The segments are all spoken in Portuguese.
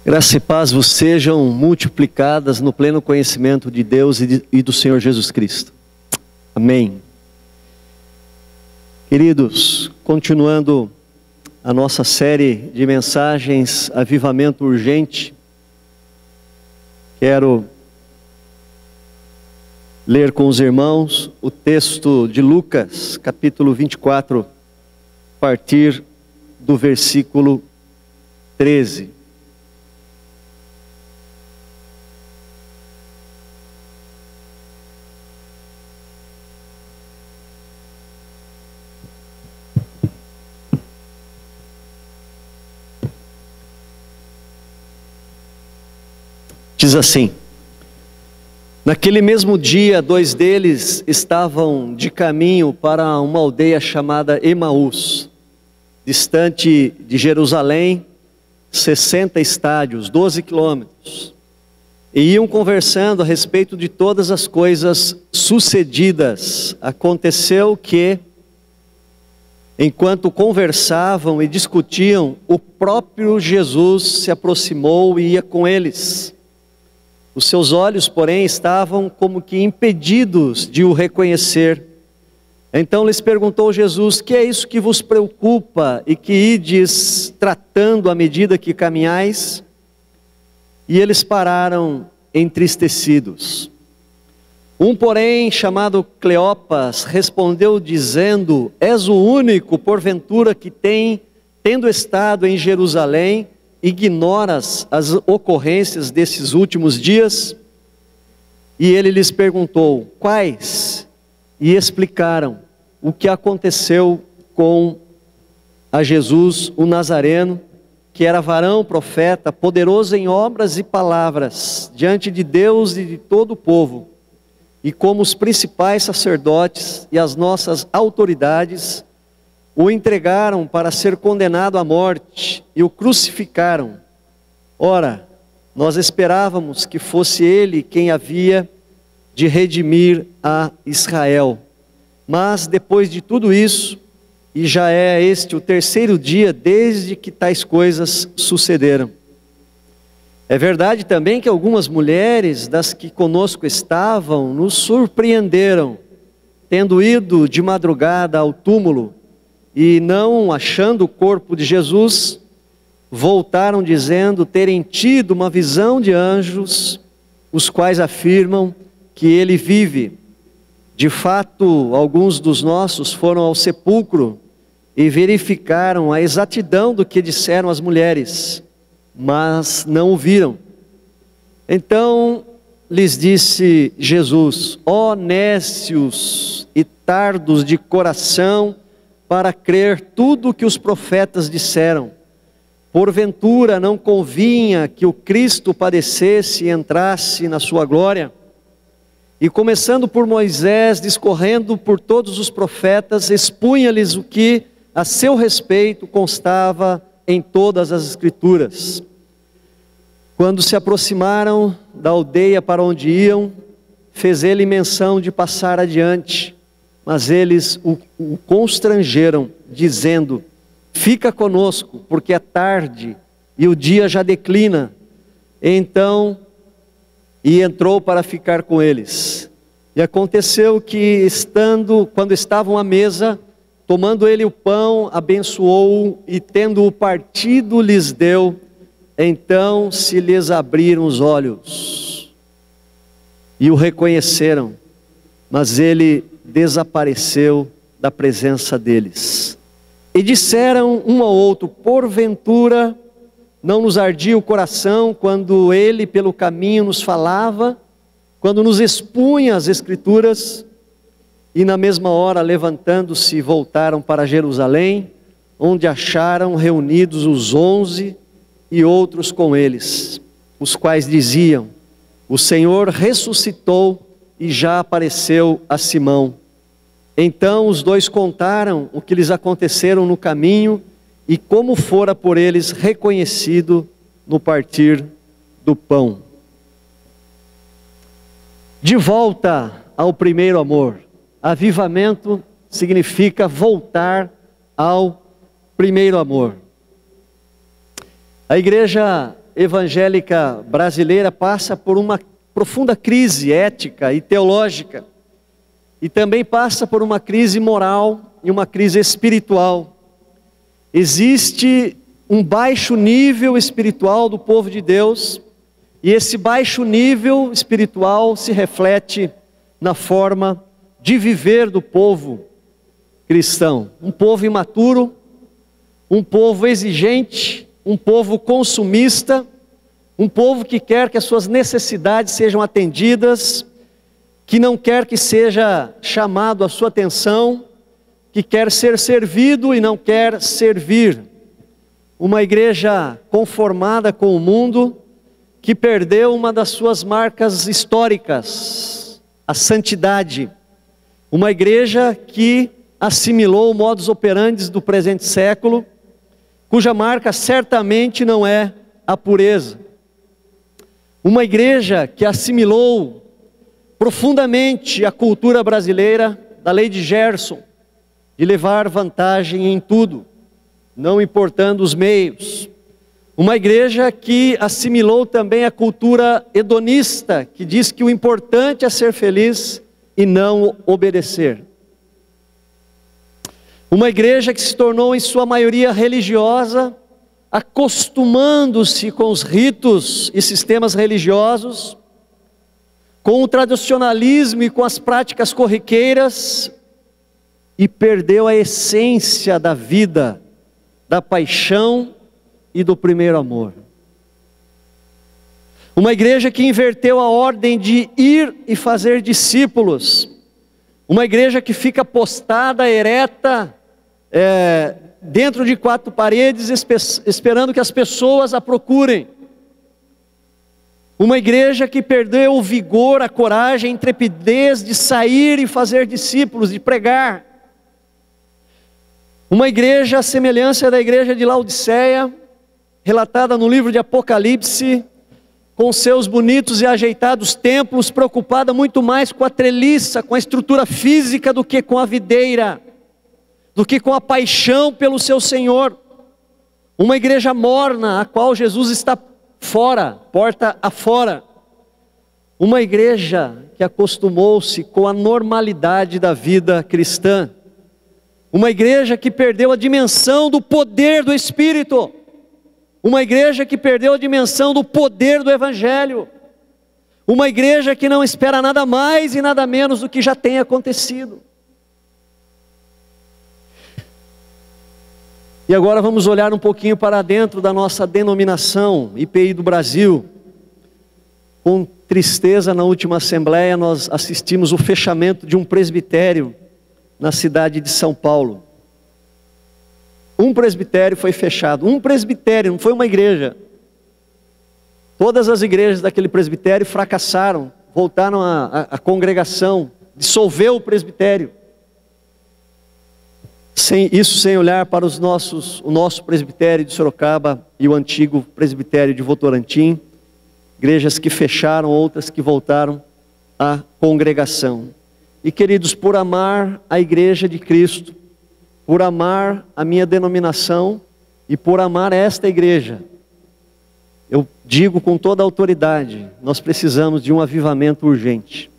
Graça e paz vos sejam multiplicadas no pleno conhecimento de Deus e do Senhor Jesus Cristo. Amém. Queridos, continuando a nossa série de mensagens Avivamento Urgente, quero ler com os irmãos o texto de Lucas, capítulo 24, a partir do versículo 13. Diz assim: naquele mesmo dia, dois deles estavam de caminho para uma aldeia chamada Emaús, distante de Jerusalém, 60 estádios, 12 quilômetros. E iam conversando a respeito de todas as coisas sucedidas. Aconteceu que, enquanto conversavam e discutiam, o próprio Jesus se aproximou e ia com eles. Os seus olhos, porém, estavam como que impedidos de o reconhecer. Então lhes perguntou Jesus: que é isso que vos preocupa e que ides tratando à medida que caminhais? E eles pararam entristecidos. Um, porém, chamado Cleopas, respondeu dizendo: és o único, porventura, que tendo estado em Jerusalém, ignoras as ocorrências desses últimos dias? E ele lhes perguntou: quais? E explicaram o que aconteceu com a Jesus, o Nazareno, que era varão, profeta, poderoso em obras e palavras, diante de Deus e de todo o povo, e como os principais sacerdotes e as nossas autoridades o entregaram para ser condenado à morte e o crucificaram. Ora, nós esperávamos que fosse ele quem havia de redimir a Israel. Mas depois de tudo isso, e já é este o terceiro dia desde que tais coisas sucederam. É verdade também que algumas mulheres das que conosco estavam nos surpreenderam, tendo ido de madrugada ao túmulo, e não achando o corpo de Jesus, voltaram dizendo terem tido uma visão de anjos, os quais afirmam que ele vive. De fato, alguns dos nossos foram ao sepulcro e verificaram a exatidão do que disseram as mulheres, mas não o viram. Então lhes disse Jesus: ó nécios e tardos de coração, para crer tudo o que os profetas disseram. Porventura não convinha que o Cristo padecesse e entrasse na sua glória? E começando por Moisés, discorrendo por todos os profetas, expunha-lhes o que a seu respeito constava em todas as Escrituras. Quando se aproximaram da aldeia para onde iam, fez ele menção de passar adiante. Mas eles o constrangeram, dizendo: fica conosco, porque é tarde e o dia já declina. Então, entrou para ficar com eles. E aconteceu que, quando estavam à mesa, tomando ele o pão, abençoou-o e, tendo-o partido, lhes deu. Então se lhes abriram os olhos e o reconheceram, mas ele desapareceu da presença deles. E disseram um ao outro: porventura não nos ardia o coração quando ele pelo caminho nos falava, quando nos expunha as Escrituras? E na mesma hora, levantando-se, voltaram para Jerusalém, onde acharam reunidos os 11 e outros com eles, os quais diziam: o Senhor ressuscitou e já apareceu a Simão. Então os dois contaram o que lhes aconteceram no caminho e como fora por eles reconhecido no partir do pão. De volta ao primeiro amor. Avivamento significa voltar ao primeiro amor. A igreja evangélica brasileira passa por uma profunda crise ética e teológica, e também passa por uma crise moral e uma crise espiritual. Existe um baixo nível espiritual do povo de Deus, e esse baixo nível espiritual se reflete na forma de viver do povo cristão. Um povo imaturo, um povo exigente, um povo consumista, um povo que quer que as suas necessidades sejam atendidas, que não quer que seja chamado a sua atenção, que quer ser servido e não quer servir. Uma igreja conformada com o mundo, que perdeu uma das suas marcas históricas, a santidade. Uma igreja que assimilou o modus operandi do presente século, cuja marca certamente não é a pureza. Uma igreja que assimilou profundamente a cultura brasileira da lei de Gerson, de levar vantagem em tudo, não importando os meios. Uma igreja que assimilou também a cultura hedonista, que diz que o importante é ser feliz e não obedecer. Uma igreja que se tornou em sua maioria religiosa, acostumando-se com os ritos e sistemas religiosos, com o tradicionalismo e com as práticas corriqueiras, e perdeu a essência da vida, da paixão e do primeiro amor. Uma igreja que inverteu a ordem de ir e fazer discípulos. Uma igreja que fica postada, ereta, dentro de quatro paredes, esperando que as pessoas a procurem. Uma igreja que perdeu o vigor, a coragem, a intrepidez de sair e fazer discípulos, de pregar. Uma igreja à semelhança da igreja de Laodiceia, relatada no livro de Apocalipse, com seus bonitos e ajeitados templos, preocupada muito mais com a treliça, com a estrutura física, do que com a videira, do que com a paixão pelo seu Senhor. Uma igreja morna, a qual Jesus está fora, porta afora. Uma igreja que acostumou-se com a normalidade da vida cristã. Uma igreja que perdeu a dimensão do poder do Espírito. Uma igreja que perdeu a dimensão do poder do Evangelho. Uma igreja que não espera nada mais e nada menos do que já tem acontecido. E agora vamos olhar um pouquinho para dentro da nossa denominação, IPI do Brasil. Com tristeza, na última assembleia, nós assistimos o fechamento de um presbitério na cidade de São Paulo. Um presbitério foi fechado. Um presbitério, não foi uma igreja. Todas as igrejas daquele presbitério fracassaram, voltaram à congregação, dissolveu o presbitério. Sem olhar para o nosso presbitério de Sorocaba e o antigo presbitério de Votorantim. Igrejas que fecharam, outras que voltaram à congregação. E queridos, por amar a igreja de Cristo, por amar a minha denominação e por amar esta igreja, eu digo com toda a autoridade, nós precisamos de um avivamento urgente.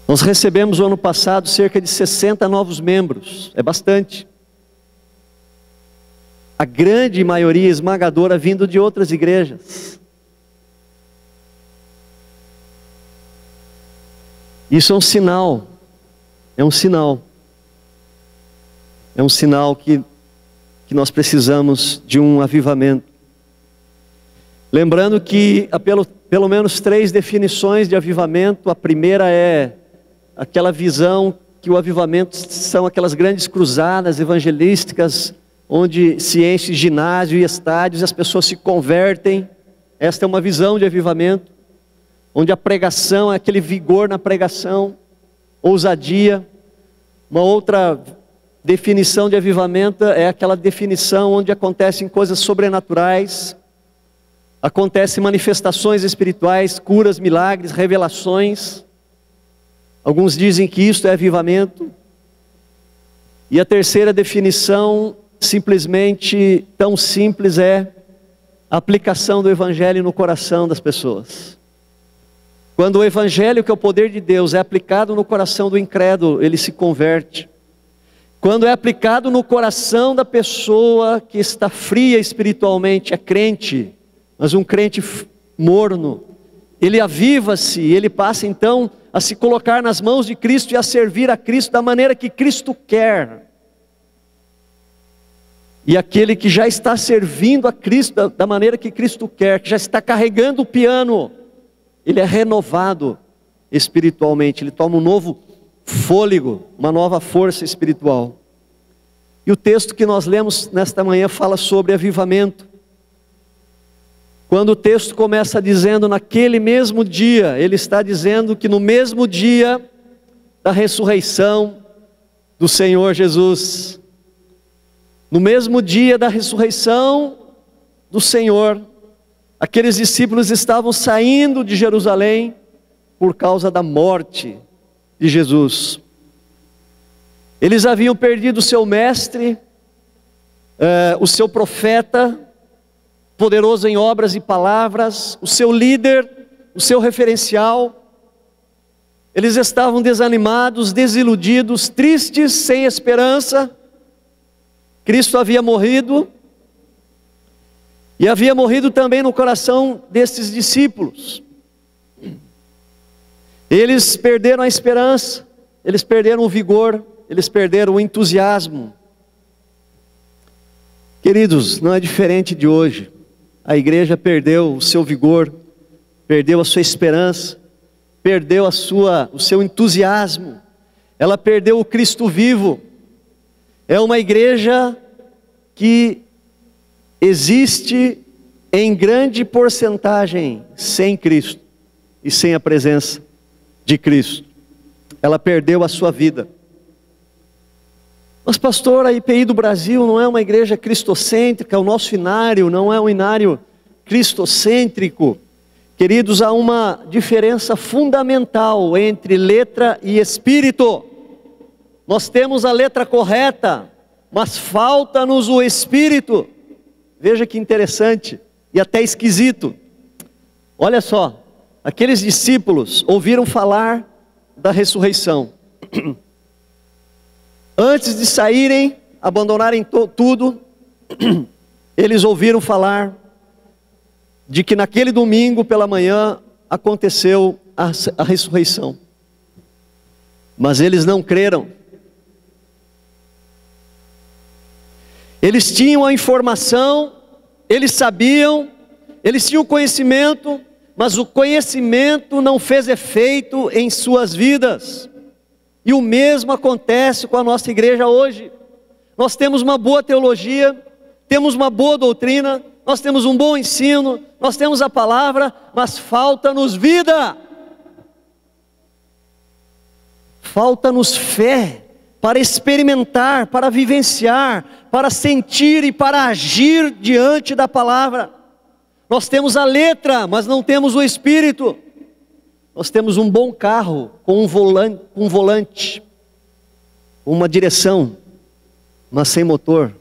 Nós recebemos o ano passado cerca de 60 novos membros, é bastante. A grande maioria esmagadora vindo de outras igrejas. Isso é um sinal, é um sinal que nós precisamos de um avivamento. Lembrando que há pelo menos 3 definições de avivamento. A primeira é aquela visão que o avivamento são aquelas grandes cruzadas evangelísticas, onde se enche ginásio e estádios e as pessoas se convertem. Esta é uma visão de avivamento, onde a pregação é aquele vigor na pregação, ousadia. Uma outra definição de avivamento é aquela definição onde acontecem coisas sobrenaturais, acontecem manifestações espirituais, curas, milagres, revelações. Alguns dizem que isto é avivamento. E a terceira definição simplesmente tão simples é a aplicação do Evangelho no coração das pessoas. Quando o Evangelho, que é o poder de Deus, é aplicado no coração do incrédulo, ele se converte. Quando é aplicado no coração da pessoa que está fria espiritualmente, é crente, mas um crente morno, ele aviva-se, ele passa então a se colocar nas mãos de Cristo e a servir a Cristo da maneira que Cristo quer. E aquele que já está servindo a Cristo da maneira que Cristo quer, que já está carregando o piano, ele é renovado espiritualmente, ele toma um novo fôlego, uma nova força espiritual. E o texto que nós lemos nesta manhã fala sobre avivamento. Quando o texto começa dizendo naquele mesmo dia, ele está dizendo que no mesmo dia da ressurreição do Senhor Jesus, no mesmo dia da ressurreição do Senhor, aqueles discípulos estavam saindo de Jerusalém por causa da morte de Jesus. Eles haviam perdido o seu mestre, o seu profeta, poderoso em obras e palavras, o seu líder, o seu referencial. Eles estavam desanimados, desiludidos, tristes, sem esperança. Cristo havia morrido, e havia morrido também no coração destes discípulos. Eles perderam a esperança, eles perderam o vigor, eles perderam o entusiasmo. Queridos, não é diferente de hoje. A igreja perdeu o seu vigor, perdeu a sua esperança, perdeu o seu entusiasmo, ela perdeu o Cristo vivo. É uma igreja que existe em grande porcentagem sem Cristo e sem a presença de Cristo. Ela perdeu a sua vida. Mas pastor, a IPI do Brasil não é uma igreja cristocêntrica, o nosso inário não é um inário cristocêntrico. Queridos, há uma diferença fundamental entre letra e espírito. Nós temos a letra correta, mas falta-nos o espírito. Veja que interessante e até esquisito. Olha só, aqueles discípulos ouviram falar da ressurreição. Antes de saírem, abandonarem tudo, eles ouviram falar de que naquele domingo pela manhã aconteceu a ressurreição. Mas eles não creram. Eles tinham a informação, eles sabiam, eles tinham o conhecimento, mas o conhecimento não fez efeito em suas vidas. E o mesmo acontece com a nossa igreja hoje. Nós temos uma boa teologia, temos uma boa doutrina, nós temos um bom ensino, nós temos a palavra, mas falta-nos vida. Falta-nos fé para experimentar, para vivenciar, para sentir e para agir diante da palavra. Nós temos a letra, mas não temos o espírito. Nós temos um bom carro com um volante, uma direção, mas sem motor.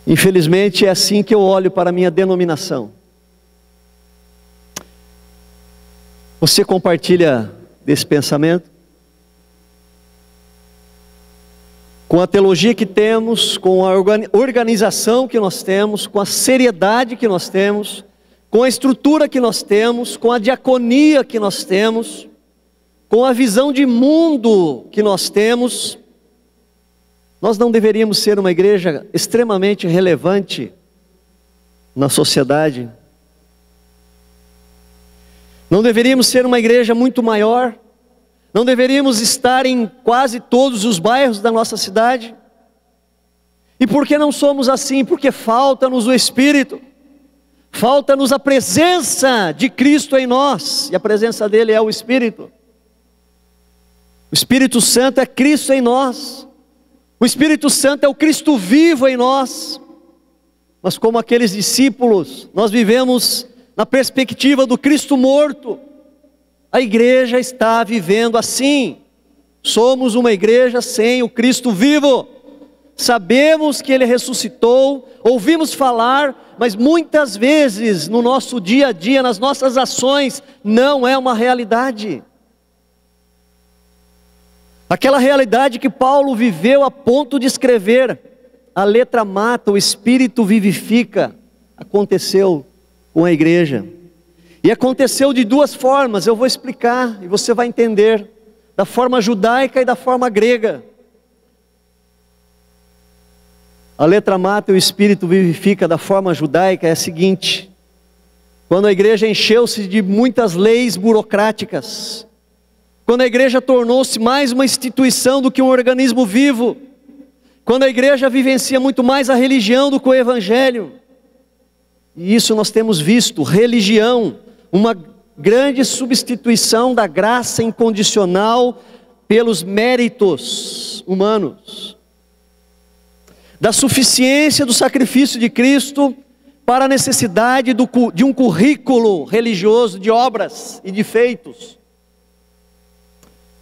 Infelizmente é assim que eu olho para a minha denominação. Você compartilha desse pensamento? Com a teologia que temos, com a organização que nós temos, com a seriedade que nós temos, com a estrutura que nós temos, com a diaconia que nós temos, com a visão de mundo que nós temos, nós não deveríamos ser uma igreja extremamente relevante na sociedade? Não deveríamos ser uma igreja muito maior? Não deveríamos estar em quase todos os bairros da nossa cidade? E por que não somos assim? Porque falta-nos o Espírito, falta-nos a presença de Cristo em nós, e a presença dele é o Espírito. O Espírito Santo é Cristo em nós, o Espírito Santo é o Cristo vivo em nós. Mas como aqueles discípulos, nós vivemos na perspectiva do Cristo morto. A igreja está vivendo assim, Somos uma igreja sem o Cristo vivo. Sabemos que Ele ressuscitou, ouvimos falar, mas muitas vezes no nosso dia a dia, nas nossas ações, não é uma realidade. Aquela realidade que Paulo viveu a ponto de escrever: a letra mata, o Espírito vivifica, aconteceu com a igreja. E aconteceu de duas formas, eu vou explicar e você vai entender, da forma judaica e da forma grega. A letra mata e o Espírito vivifica da forma judaica é a seguinte: quando a igreja encheu-se de muitas leis burocráticas, quando a igreja tornou-se mais uma instituição do que um organismo vivo, quando a igreja vivencia muito mais a religião do que o evangelho, e isso nós temos visto, religião, uma grande substituição da graça incondicional pelos méritos humanos, da suficiência do sacrifício de Cristo para a necessidade de um currículo religioso de obras e de feitos.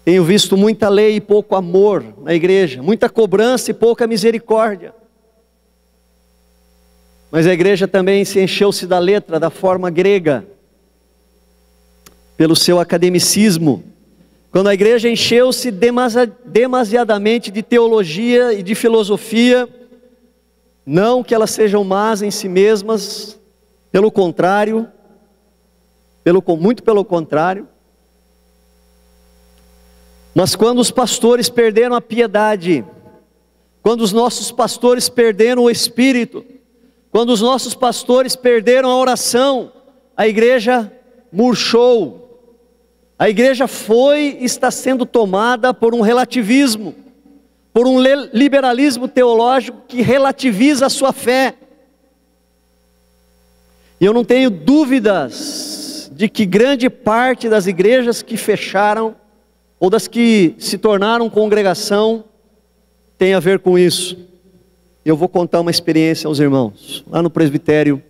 Tenho visto muita lei e pouco amor na igreja, muita cobrança e pouca misericórdia. Mas a igreja também se encheu-se da letra, da forma grega, pelo seu academicismo. Quando a igreja encheu-se demasiadamente de teologia e de filosofia, não que elas sejam más em si mesmas, pelo contrário, muito pelo contrário. Mas quando os pastores perderam a piedade, quando os nossos pastores perderam o Espírito, quando os nossos pastores perderam a oração, a igreja murchou. A igreja está sendo tomada por um relativismo, por um liberalismo teológico que relativiza a sua fé. E eu não tenho dúvidas de que grande parte das igrejas que fecharam, ou das que se tornaram congregação, tem a ver com isso. Eu vou contar uma experiência aos irmãos, lá no presbitério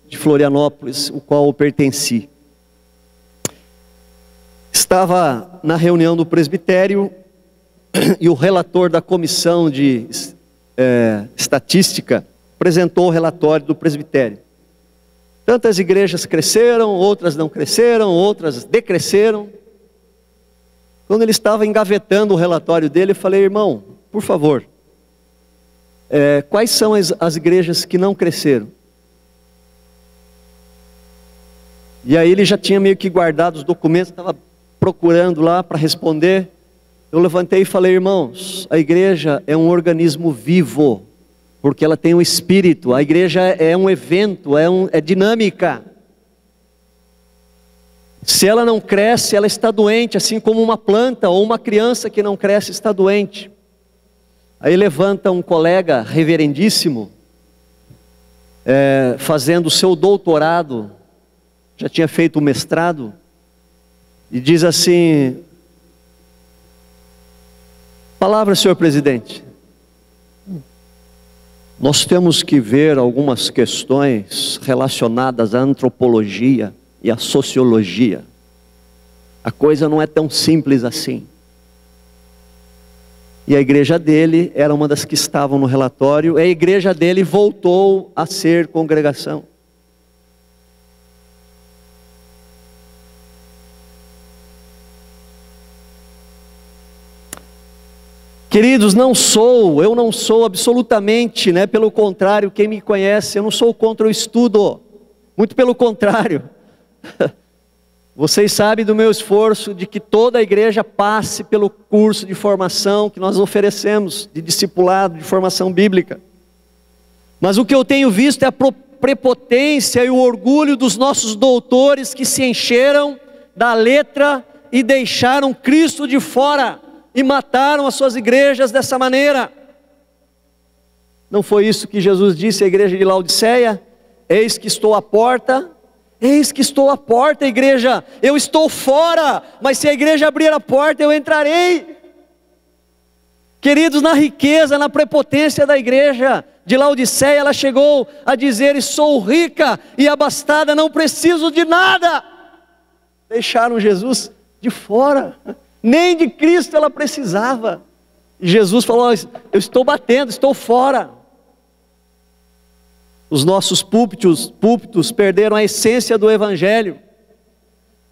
de Florianópolis, o qual eu pertenci. Estava na reunião do presbitério, e o relator da comissão de estatística apresentou o relatório do presbitério. Tantas igrejas cresceram, outras não cresceram, outras decresceram. Quando ele estava engavetando o relatório dele, eu falei: irmão, por favor, quais são as igrejas que não cresceram? E aí ele já tinha meio que guardado os documentos, estava procurando lá para responder. Eu levantei e falei: irmãos, a igreja é um organismo vivo, porque ela tem um espírito. A igreja é um evento, é dinâmica. Se ela não cresce, ela está doente, assim como uma planta ou uma criança que não cresce está doente. Aí levanta um colega reverendíssimo, fazendo o seu doutorado, já tinha feito o mestrado, e diz assim: palavra, senhor presidente. Nós temos que ver algumas questões relacionadas à antropologia e à sociologia. A coisa não é tão simples assim. E a igreja dele era uma das que estavam no relatório, e a igreja dele voltou a ser congregação. Queridos, eu não sou absolutamente, pelo contrário, quem me conhece, eu não sou contra o estudo, muito pelo contrário. Vocês sabem do meu esforço de que toda a igreja passe pelo curso de formação que nós oferecemos, de discipulado, de formação bíblica. Mas o que eu tenho visto é a prepotência e o orgulho dos nossos doutores que se encheram da letra e deixaram Cristo de fora. E mataram as suas igrejas dessa maneira. Não foi isso que Jesus disse à igreja de Laodiceia? Eis que estou à porta, igreja, eu estou fora, mas se a igreja abrir a porta, eu entrarei. Queridos, na riqueza, na prepotência da igreja de Laodiceia, ela chegou a dizer: sou rica e abastada, não preciso de nada. Deixaram Jesus de fora. Nem de Cristo ela precisava. E Jesus falou: eu estou batendo, estou fora. Os nossos púlpitos perderam a essência do Evangelho.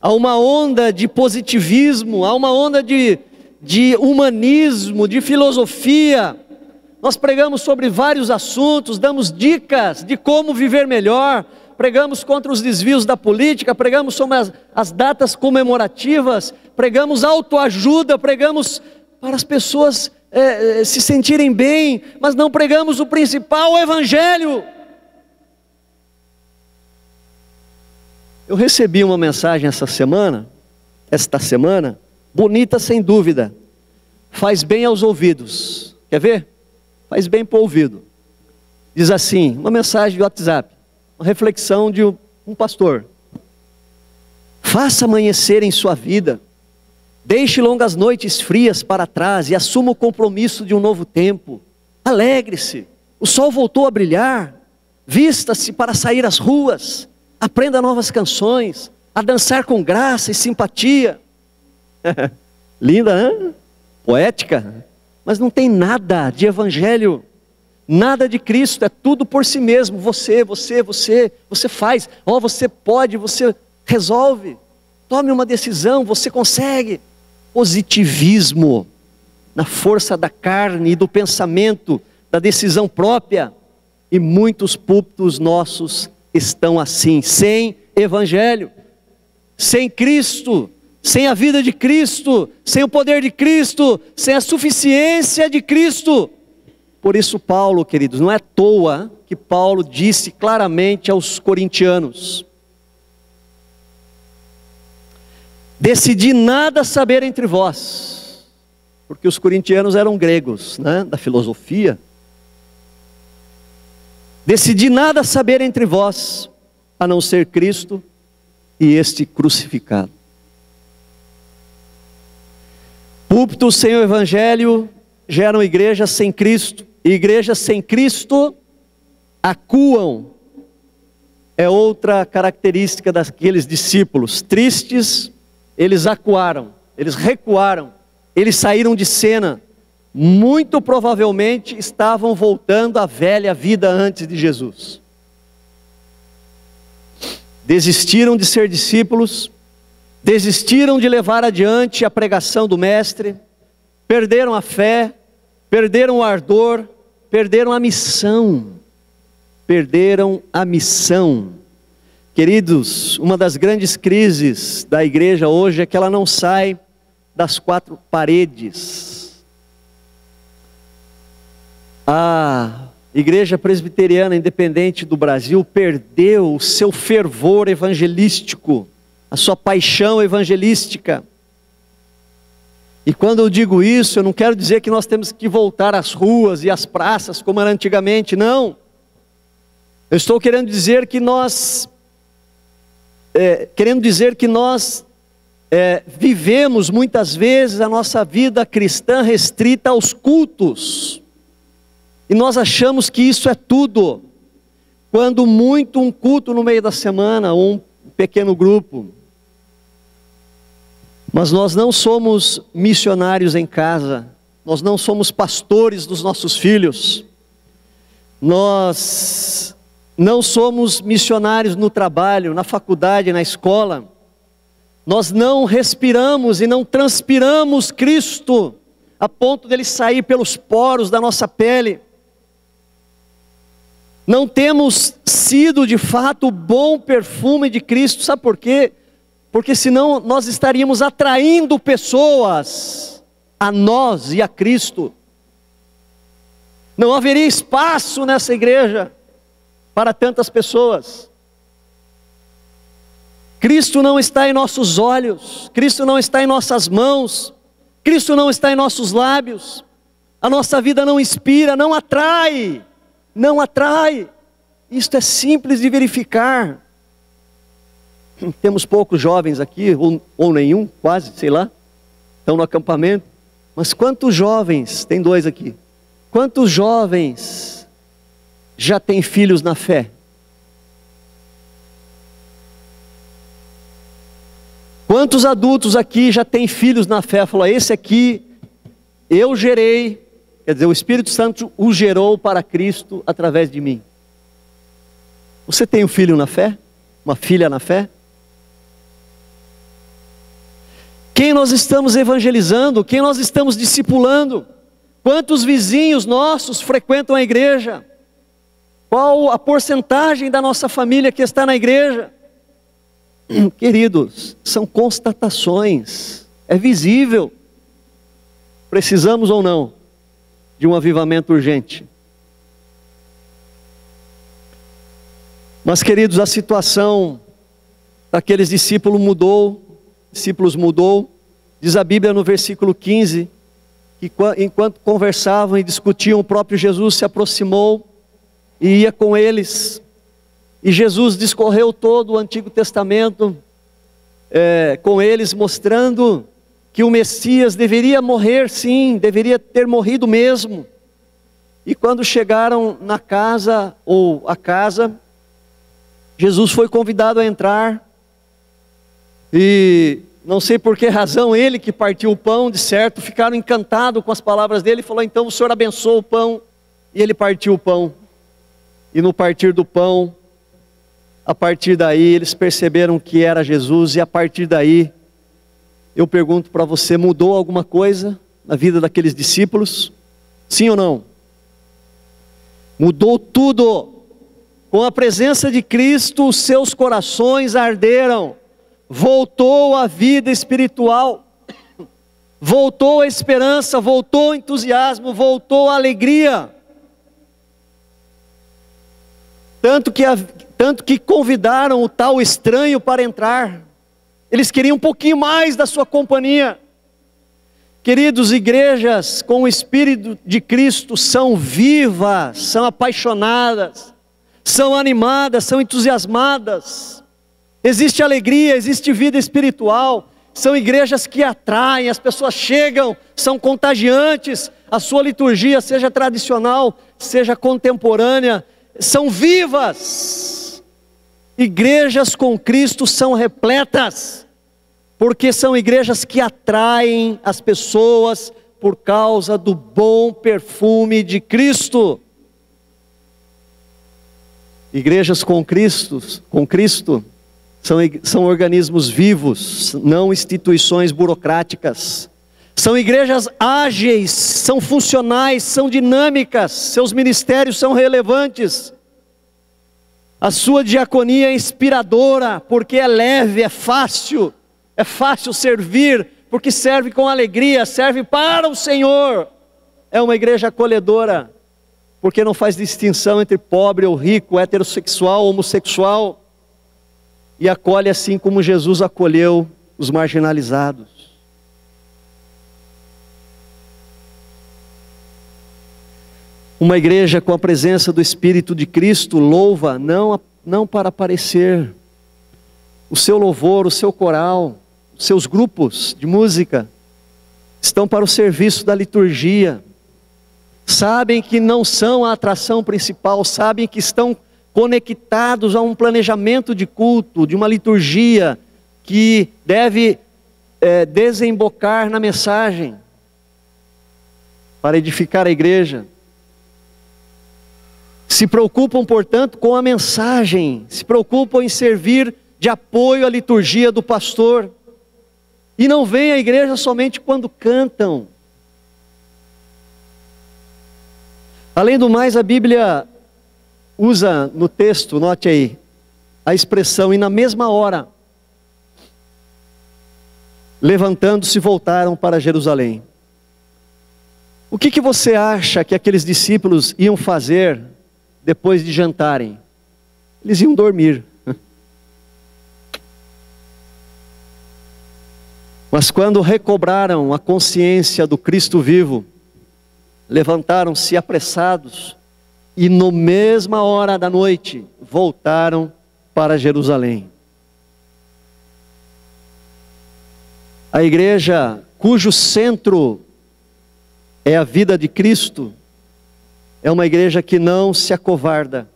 Há uma onda de positivismo, há uma onda de humanismo, de filosofia. Nós pregamos sobre vários assuntos, damos dicas de como viver melhor, pregamos contra os desvios da política, pregamos sobre as datas comemorativas, pregamos autoajuda, pregamos para as pessoas se sentirem bem, mas não pregamos o principal, o Evangelho. Eu recebi uma mensagem esta semana, bonita sem dúvida, faz bem aos ouvidos, quer ver? Faz bem para o ouvido. Diz assim, uma mensagem de WhatsApp, uma reflexão de um pastor: faça amanhecer em sua vida, deixe longas noites frias para trás e assuma o compromisso de um novo tempo. Alegre-se, o sol voltou a brilhar, vista-se para sair às ruas, aprenda novas canções, a dançar com graça e simpatia. Linda, hein? Poética, mas não tem nada de Evangelho, nada de Cristo, é tudo por si mesmo. Você faz, você pode, você resolve, tome uma decisão, você consegue. Positivismo, na força da carne e do pensamento, da decisão própria, e muitos púlpitos nossos estão assim, sem Evangelho, sem Cristo, sem a vida de Cristo, sem o poder de Cristo, sem a suficiência de Cristo. Por isso Paulo, queridos, não é à toa que Paulo disse claramente aos corintianos: decidi nada saber entre vós, porque os corintianos eram gregos, né, da filosofia. Decidi nada saber entre vós, a não ser Cristo e este crucificado. Púlpitos sem o Evangelho geram igrejas sem Cristo, e igrejas sem Cristo acuam. É outra característica daqueles discípulos tristes. Eles acuaram, eles recuaram, eles saíram de cena. Muito provavelmente estavam voltando à velha vida antes de Jesus. Desistiram de ser discípulos, desistiram de levar adiante a pregação do Mestre, perderam a fé, perderam o ardor, perderam a missão. Perderam a missão. Queridos, uma das grandes crises da igreja hoje é que ela não sai das quatro paredes. A Igreja Presbiteriana Independente do Brasil perdeu o seu fervor evangelístico, a sua paixão evangelística. E quando eu digo isso, eu não quero dizer que nós temos que voltar às ruas e às praças como era antigamente, não. Eu estou querendo dizer que nós vivemos muitas vezes a nossa vida cristã restrita aos cultos. E nós achamos que isso é tudo. Quando muito um culto no meio da semana, um pequeno grupo. Mas nós não somos missionários em casa. Nós não somos pastores dos nossos filhos. Nós não somos missionários no trabalho, na faculdade, na escola. Nós não respiramos e não transpiramos Cristo a ponto dele sair pelos poros da nossa pele. Não temos sido de fato o bom perfume de Cristo. Sabe por quê? Porque senão nós estaríamos atraindo pessoas a nós e a Cristo. Não haveria espaço nessa igreja para tantas pessoas. Cristo não está em nossos olhos, Cristo não está em nossas mãos, Cristo não está em nossos lábios. A nossa vida não inspira, não atrai. Não atrai. Isto é simples de verificar. Temos poucos jovens aqui, ou nenhum, quase, sei lá, estão no acampamento. Mas quantos jovens, tem dois aqui, quantos jovens já têm filhos na fé? Quantos adultos aqui já têm filhos na fé? Falou, esse aqui eu gerei, quer dizer, o Espírito Santo o gerou para Cristo através de mim. Você tem um filho na fé? Uma filha na fé? Quem nós estamos evangelizando? Quem nós estamos discipulando? Quantos vizinhos nossos frequentam a igreja? Qual a porcentagem da nossa família que está na igreja? Queridos, são constatações, é visível. Precisamos ou não de um avivamento urgente? Mas, queridos, a situação daqueles discípulos mudou. Diz a Bíblia no versículo 15, que enquanto conversavam e discutiam, o próprio Jesus se aproximou e ia com eles. E Jesus discorreu todo o Antigo Testamento com eles, mostrando que o Messias deveria morrer, sim, deveria ter morrido mesmo. E quando chegaram na casa, ou a casa, Jesus foi convidado a entrar, e não sei por que razão, ele que partiu o pão, de certo, ficaram encantados com as palavras dele, e falou, então o Senhor abençoou o pão, e ele partiu o pão. E no partir do pão, a partir daí, eles perceberam que era Jesus, e a partir daí, eu pergunto para você, mudou alguma coisa na vida daqueles discípulos? Sim ou não? Mudou tudo. Com a presença de Cristo, os seus corações arderam. Voltou a vida espiritual. Voltou a esperança, voltou o entusiasmo, voltou a alegria. Tanto que convidaram o tal estranho para entrar. Eles queriam um pouquinho mais da sua companhia. Queridos, igrejas com o Espírito de Cristo são vivas, são apaixonadas, são animadas, são entusiasmadas. Existe alegria, existe vida espiritual. São igrejas que atraem, as pessoas chegam, são contagiantes. A sua liturgia, seja tradicional, seja contemporânea, são vivas. Igrejas com Cristo são repletas, porque são igrejas que atraem as pessoas por causa do bom perfume de Cristo. Igrejas com Cristo são organismos vivos, não instituições burocráticas. São igrejas ágeis, são funcionais, são dinâmicas, seus ministérios são relevantes. A sua diaconia é inspiradora, porque é leve, é fácil servir, porque serve com alegria, serve para o Senhor. É uma igreja acolhedora, porque não faz distinção entre pobre ou rico, heterossexual, homossexual, e acolhe assim como Jesus acolheu os marginalizados. Uma igreja com a presença do Espírito de Cristo louva não para aparecer. O seu louvor, o seu coral, os seus grupos de música estão para o serviço da liturgia. Sabem que não são a atração principal, sabem que estão conectados a um planejamento de culto, de uma liturgia que deve desembocar na mensagem para edificar a igreja. Se preocupam, portanto, com a mensagem, se preocupam em servir de apoio à liturgia do pastor. E não vêm à igreja somente quando cantam. Além do mais, a Bíblia usa no texto, note aí, a expressão, e na mesma hora, levantando-se, voltaram para Jerusalém. O que você acha que aqueles discípulos iam fazer depois de jantarem? Eles iam dormir. Mas quando recobraram a consciência do Cristo vivo, levantaram-se apressados e no mesma hora da noite voltaram para Jerusalém. A igreja cujo centro é a vida de Cristo é uma igreja que não se acovarda.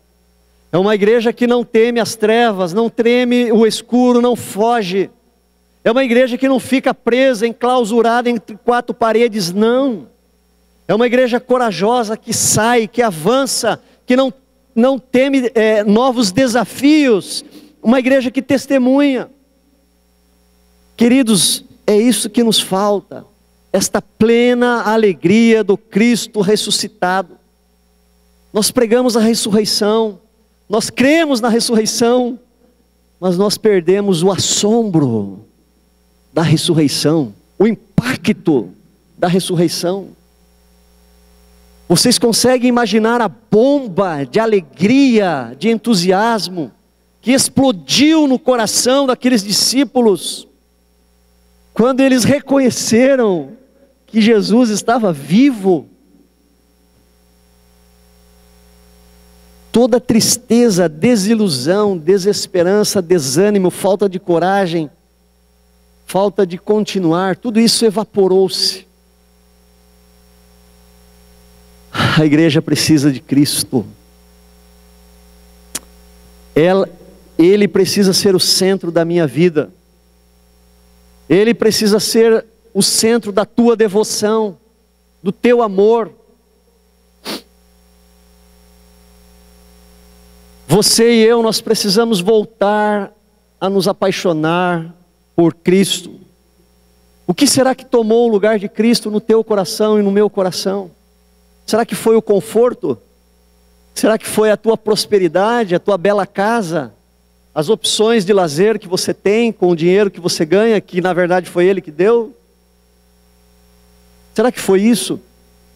É uma igreja que não teme as trevas, não teme o escuro, não foge. É uma igreja que não fica presa, enclausurada entre quatro paredes, não. É uma igreja corajosa que sai, que avança, que não teme novos desafios. Uma igreja que testemunha. Queridos, é isso que nos falta. Esta plena alegria do Cristo ressuscitado. Nós pregamos a ressurreição. Nós cremos na ressurreição. Mas nós perdemos o assombro da ressurreição. O impacto da ressurreição. Vocês conseguem imaginar a bomba de alegria, de entusiasmo, que explodiu no coração daqueles discípulos, quando eles reconheceram que Jesus estava vivo? Toda tristeza, desilusão, desesperança, desânimo, falta de coragem, falta de continuar, tudo isso evaporou-se. A igreja precisa de Cristo. Ele precisa ser o centro da minha vida. Ele precisa ser o centro da tua devoção, do teu amor. Você e eu, nós precisamos voltar a nos apaixonar por Cristo. O que será que tomou o lugar de Cristo no teu coração e no meu coração? Será que foi o conforto? Será que foi a tua prosperidade, a tua bela casa? As opções de lazer que você tem com o dinheiro que você ganha, que na verdade foi Ele que deu? Será que foi isso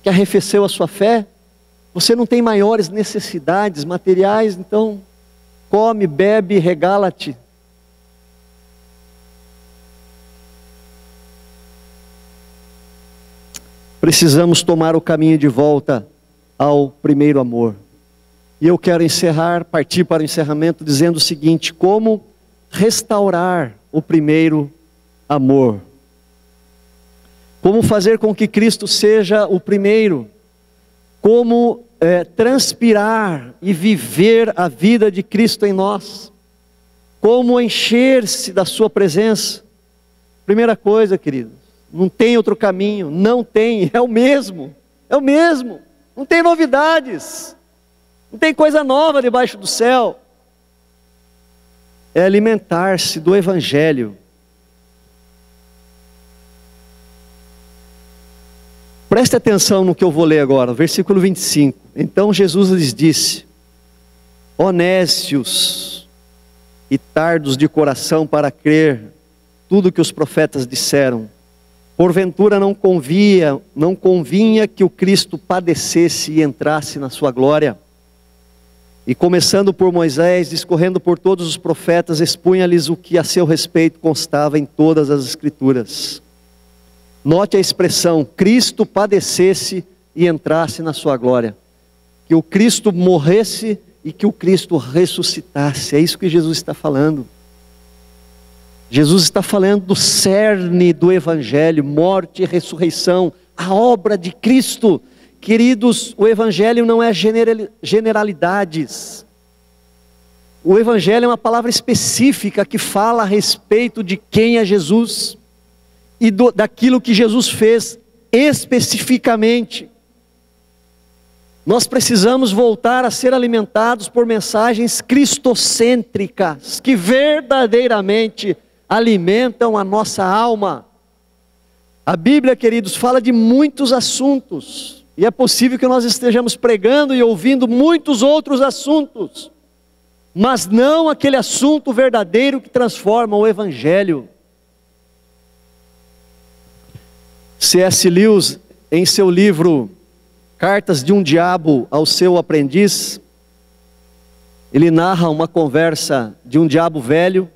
que arrefeceu a sua fé? Você não tem maiores necessidades materiais, então come, bebe, regala-te. Precisamos tomar o caminho de volta ao primeiro amor. E eu quero partir para o encerramento dizendo o seguinte: como restaurar o primeiro amor? Como fazer com que Cristo seja o primeiro? Como transpirar e viver a vida de Cristo em nós? Como encher-se da sua presença? Primeira coisa, queridos, não tem outro caminho, não tem, é o mesmo, não tem novidades, não tem coisa nova debaixo do céu. É alimentar-se do Evangelho. Preste atenção no que eu vou ler agora, versículo 25. Então Jesus lhes disse: ó nécios e tardos de coração para crer tudo que os profetas disseram. Porventura não convinha que o Cristo padecesse e entrasse na sua glória? E começando por Moisés, discorrendo por todos os profetas, expunha-lhes o que a seu respeito constava em todas as Escrituras. Note a expressão: Cristo padecesse e entrasse na sua glória. Que o Cristo morresse e que o Cristo ressuscitasse. É isso que Jesus está falando. Jesus está falando do cerne do Evangelho, morte e ressurreição, a obra de Cristo. Queridos, o Evangelho não é generalidades. O Evangelho é uma palavra específica que fala a respeito de quem é Jesus e daquilo que Jesus fez especificamente. Nós precisamos voltar a ser alimentados por mensagens cristocêntricas, que verdadeiramente alimentam a nossa alma. A Bíblia, queridos, fala de muitos assuntos, e é possível que nós estejamos pregando e ouvindo muitos outros assuntos, mas não aquele assunto verdadeiro que transforma o Evangelho. C.S. Lewis, em seu livro Cartas de um Diabo ao seu Aprendiz, ele narra uma conversa de um diabo velho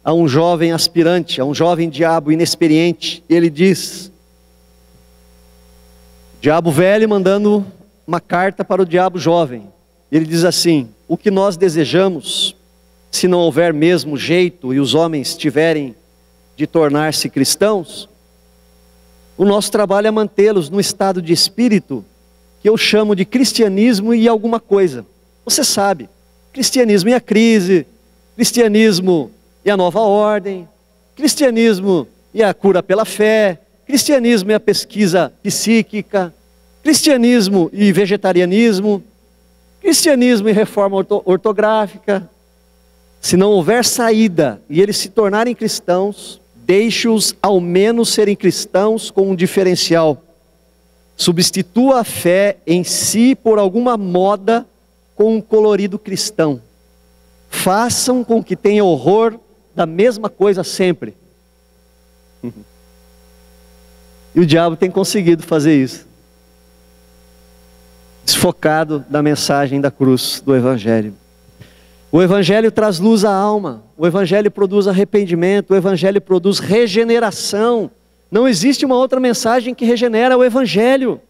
a um jovem aspirante, a um jovem diabo inexperiente. Ele diz: diabo velho mandando uma carta para o diabo jovem. Ele diz assim: o que nós desejamos, se não houver mesmo jeito e os homens tiverem de tornar-se cristãos, o nosso trabalho é mantê-los no estado de espírito que eu chamo de cristianismo e alguma coisa. Você sabe, cristianismo e a crise, cristianismo e a nova ordem, cristianismo e a cura pela fé, cristianismo e a pesquisa psíquica, cristianismo e vegetarianismo, cristianismo e reforma ortográfica. Se não houver saída e eles se tornarem cristãos, deixe-os ao menos serem cristãos com um diferencial. Substitua a fé em si por alguma moda com um colorido cristão. Façam com que tenha horror da mesma coisa sempre. E o diabo tem conseguido fazer isso. Desfocado da mensagem da cruz, do Evangelho. O Evangelho traz luz à alma. O Evangelho produz arrependimento. O Evangelho produz regeneração. Não existe uma outra mensagem que regenera o Evangelho.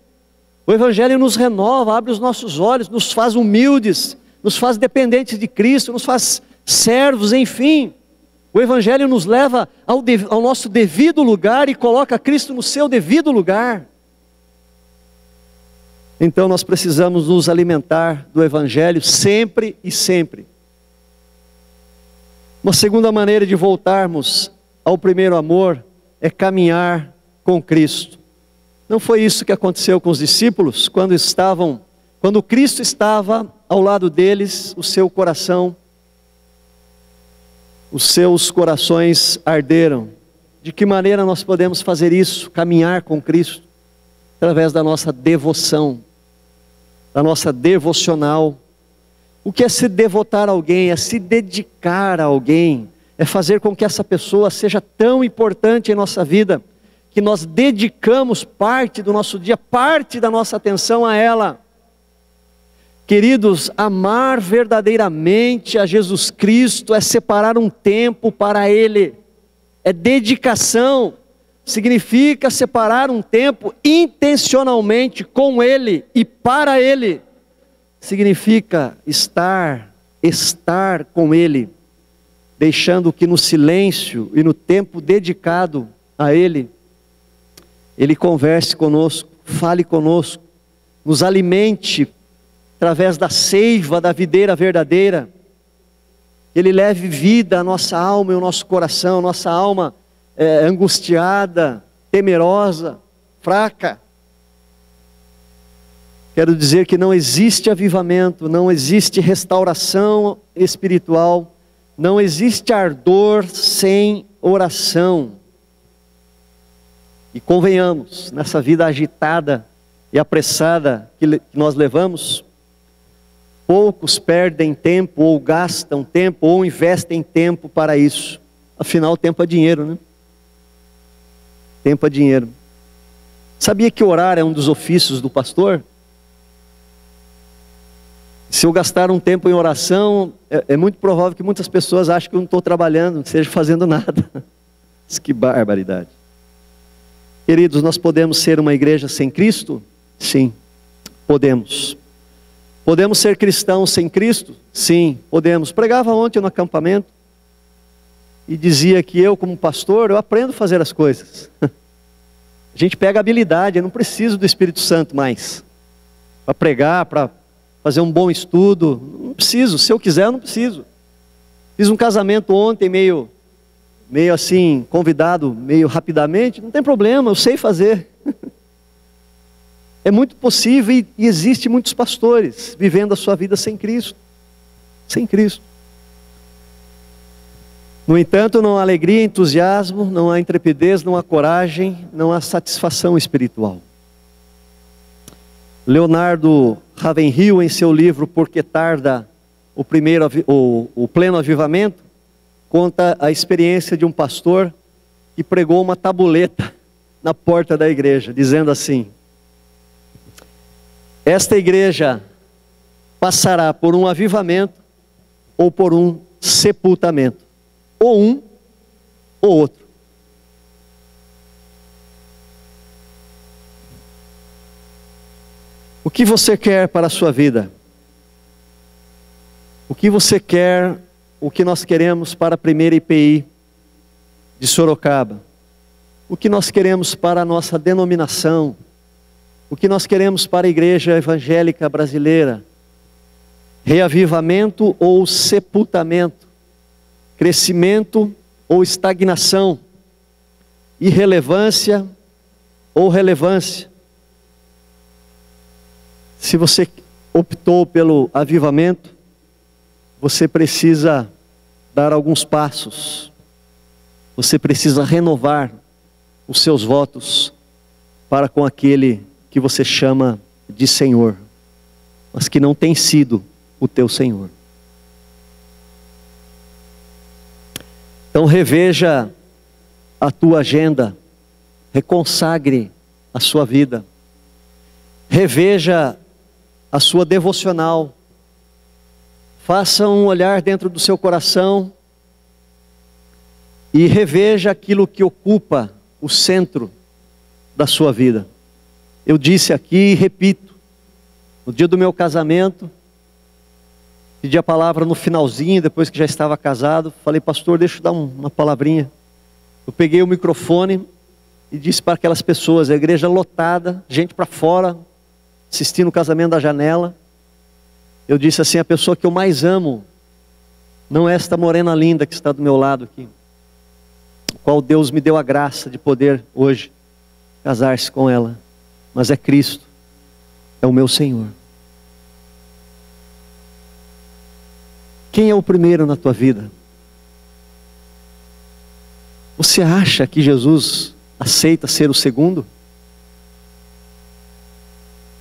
O Evangelho nos renova, abre os nossos olhos, nos faz humildes, nos faz dependentes de Cristo, nos faz servos, enfim. O Evangelho nos leva ao nosso devido lugar e coloca Cristo no seu devido lugar. Então nós precisamos nos alimentar do Evangelho sempre e sempre. Uma segunda maneira de voltarmos ao primeiro amor é caminhar com Cristo. Não foi isso que aconteceu com os discípulos quando Cristo estava ao lado deles, os seus corações arderam. De que maneira nós podemos fazer isso? Caminhar com Cristo através da nossa devoção, da nossa devocional. O que é se devotar a alguém? É se dedicar a alguém, é fazer com que essa pessoa seja tão importante em nossa vida, que nós dedicamos parte do nosso dia, parte da nossa atenção a ela. Queridos, amar verdadeiramente a Jesus Cristo é separar um tempo para Ele, é dedicação, significa separar um tempo intencionalmente com Ele e para Ele, significa estar com Ele, deixando que no silêncio e no tempo dedicado a Ele, Ele converse conosco, fale conosco, nos alimente através da seiva da videira verdadeira. Ele leve vida à nossa alma e ao nosso coração. Nossa alma é angustiada, temerosa, fraca. Quero dizer que não existe avivamento, não existe restauração espiritual, não existe ardor sem oração. E convenhamos, nessa vida agitada e apressada que nós levamos, poucos perdem tempo, ou gastam tempo, ou investem tempo para isso. Afinal, tempo é dinheiro, né? Tempo é dinheiro. Sabia que orar é um dos ofícios do pastor? Se eu gastar um tempo em oração, é muito provável que muitas pessoas achem que eu não estou trabalhando, não esteja fazendo nada. Que barbaridade. Queridos, nós podemos ser uma igreja sem Cristo? Sim, podemos. Podemos ser cristãos sem Cristo? Sim, podemos. Pregava ontem no acampamento e dizia que eu, como pastor, eu aprendo a fazer as coisas. A gente pega habilidade, eu não preciso do Espírito Santo mais para pregar, para fazer um bom estudo. Não preciso, se eu quiser eu não preciso. Fiz um casamento ontem meio assim, convidado meio rapidamente, não tem problema, eu sei fazer. É muito possível e existe muitos pastores vivendo a sua vida sem Cristo. Sem Cristo. No entanto, não há alegria, entusiasmo, não há intrepidez, não há coragem, não há satisfação espiritual. Leonardo Ravenhill, em seu livro Por que Tarda o Pleno Avivamento, conta a experiência de um pastor que pregou uma tabuleta na porta da igreja, dizendo assim: esta igreja passará por um avivamento ou por um sepultamento, ou um ou outro. O que você quer para a sua vida? O que você quer, o que nós queremos para a primeira IPI de Sorocaba? O que nós queremos para a nossa denominação? O que nós queremos para a igreja evangélica brasileira? Reavivamento ou sepultamento? Crescimento ou estagnação, irrelevância ou relevância. Se você optou pelo avivamento, você precisa dar alguns passos. Você precisa renovar os seus votos para com aquele que você chama de Senhor, mas que não tem sido o teu Senhor. Então reveja a tua agenda, reconsagre a sua vida, reveja a sua devocional, faça um olhar dentro do seu coração e reveja aquilo que ocupa o centro da sua vida. Eu disse aqui e repito, no dia do meu casamento, pedi a palavra no finalzinho, depois que já estava casado, falei, pastor, deixa eu dar uma palavrinha. Eu peguei o microfone e disse para aquelas pessoas, a igreja lotada, gente para fora, assistindo o casamento da janela. Eu disse assim, a pessoa que eu mais amo, não é esta morena linda que está do meu lado aqui, qual Deus me deu a graça de poder hoje casar-se com ela, mas é Cristo, é o meu Senhor. Quem é o primeiro na tua vida? Você acha que Jesus aceita ser o segundo?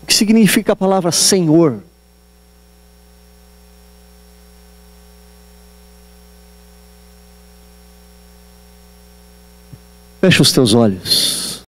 O que significa a palavra Senhor? Fecha os teus olhos.